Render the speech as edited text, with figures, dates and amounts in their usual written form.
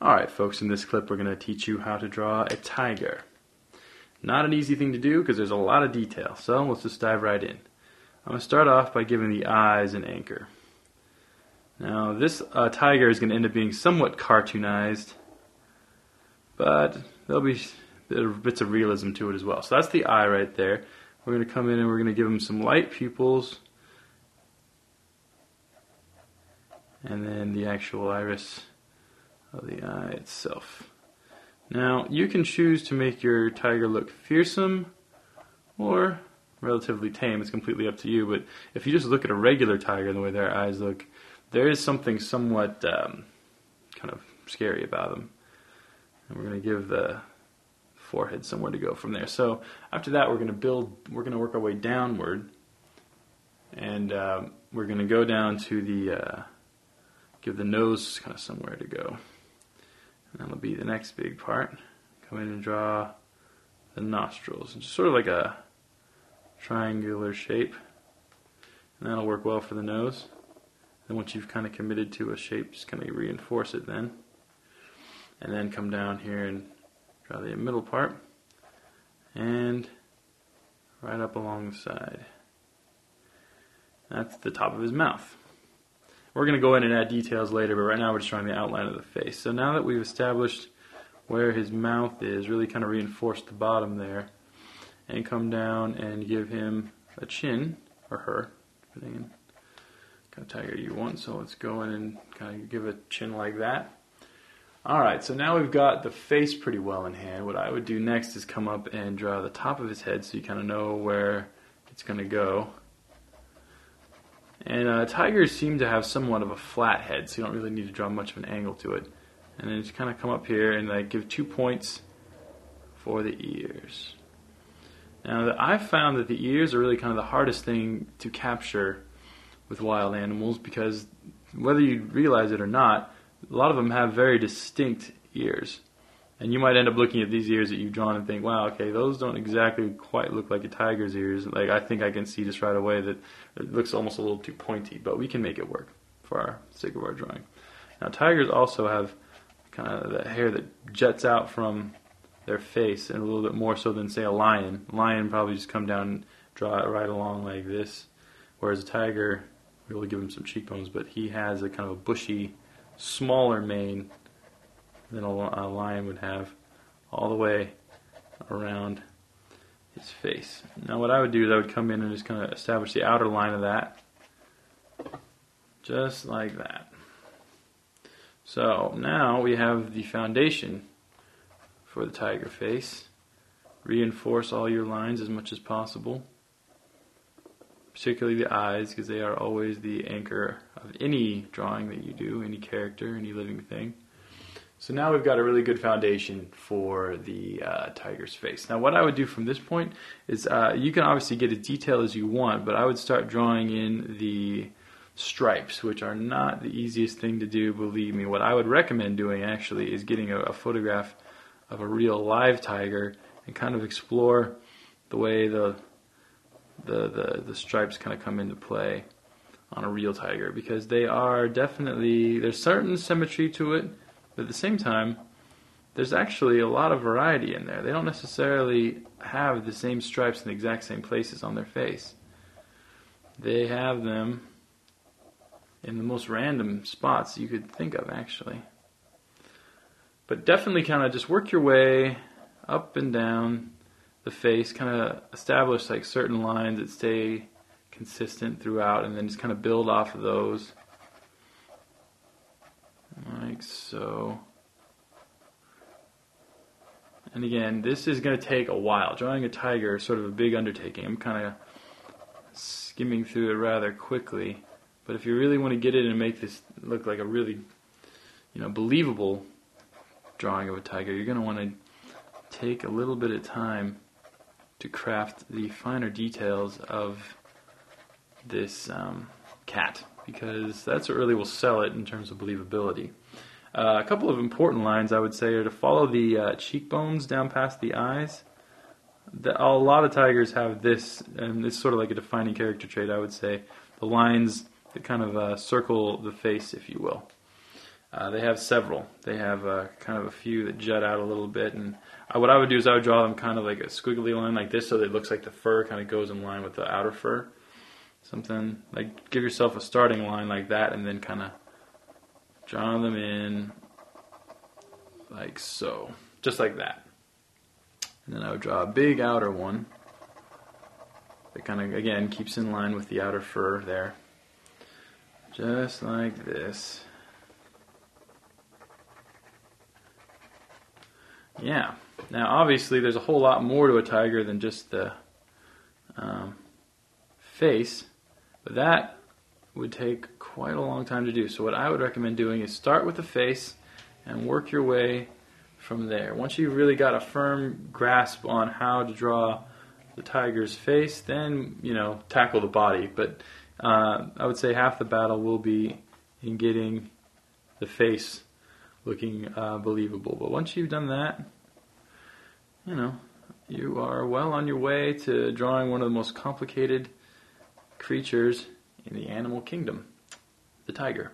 Alright folks, in this clip we're going to teach you how to draw a tiger. Not an easy thing to do because there's a lot of detail, so let's just dive right in. I'm going to start off by giving the eyes an anchor. Now this tiger is going to end up being somewhat cartoonized, but there'll be bits of realism to it as well. So that's the eye right there. We're going to come in and we're going to give him some light pupils, and then the actual iris of the eye itself. Now you can choose to make your tiger look fearsome or relatively tame. It's completely up to you, but if you just look at a regular tiger and the way their eyes look, there is something somewhat kind of scary about them. And we're going to give the forehead somewhere to go from there. So after that we're going to work our way downward, and we're going to go down to the give the nose kind of somewhere to go. And that'll be the next big part. Come in and draw the nostrils. It's just sort of like a triangular shape. And that'll work well for the nose. And once you've kind of committed to a shape, just kind of reinforce it then. And then come down here and draw the middle part. And right up along the side. That's the top of his mouth. We're going to go in and add details later, but right now we're just drawing the outline of the face. So now that we've established where his mouth is, really kind of reinforce the bottom there, and come down and give him a chin, or her, depending on what kind of tiger you want. So let's go in and kind of give a chin like that. Alright, so now we've got the face pretty well in hand. What I would do next is come up and draw the top of his head so you kind of know where it's going to go. And tigers seem to have somewhat of a flat head, so you don't really need to draw much of an angle to it. And then just kind of come up here and give 2 points for the ears. Now I've found that the ears are really kind of the hardest thing to capture with wild animals, because whether you realize it or not, a lot of them have very distinct ears. And you might end up looking at these ears that you've drawn and think, wow, okay, those don't exactly quite look like a tiger's ears. Like, I think I can see just right away that it looks almost a little too pointy, but we can make it work for our sake of our drawing. Now, tigers also have kind of the hair that jets out from their face, and a little bit more so than, say, a lion. A lion probably just come down and draw it right along like this, whereas a tiger, we'll give him some cheekbones, but he has a kind of a bushy, smaller mane than a lion would have, all the way around his face. Now what I would do is I would come in and just kind of establish the outer line of that, just like that. So now we have the foundation for the tiger face. Reinforce all your lines as much as possible, particularly the eyes, because they are always the anchor of any drawing that you do, any character, any living thing. So now we've got a really good foundation for the tiger's face. Now what I would do from this point is you can obviously get as detailed as you want, but I would start drawing in the stripes, which are not the easiest thing to do, believe me. What I would recommend doing actually is getting a photograph of a real live tiger and kind of explore the way the stripes kind of come into play on a real tiger, because they are definitely, there's certain symmetry to it, but at the same time, there's actually a lot of variety in there. They don't necessarily have the same stripes in the exact same places on their face. They have them in the most random spots you could think of, actually. But definitely kind of just work your way up and down the face, kind of establish like certain lines that stay consistent throughout, and then just kind of build off of those. Like so. And again, this is going to take a while. Drawing a tiger is sort of a big undertaking. I'm kind of skimming through it rather quickly. But if you really want to get in and make this look like a really, believable drawing of a tiger, you're going to want to take a little bit of time to craft the finer details of this cat, because that's what really will sell it in terms of believability. A couple of important lines I would say are to follow the cheekbones down past the eyes. A lot of tigers have this, and it's sort of like a defining character trait, I would say. The lines that kind of circle the face, if you will. They have several. They have kind of a few that jut out a little bit, and what I would do is I would draw them kind of like a squiggly line like this, so that it looks like the fur kind of goes in line with the outer fur. Something like, give yourself a starting line like that, and then kind of draw them in like so, just like that. And then I would draw a big outer one that kind of, again, keeps in line with the outer fur there. Just like this. Yeah. Now, obviously, there's a whole lot more to a tiger than just the face, but that would take quite a long time to do. So what I would recommend doing is start with the face and work your way from there. Once you've really got a firm grasp on how to draw the tiger's face, then, tackle the body. But I would say half the battle will be in getting the face looking believable. But once you've done that, you are well on your way to drawing one of the most complicated creatures in the animal kingdom, the tiger.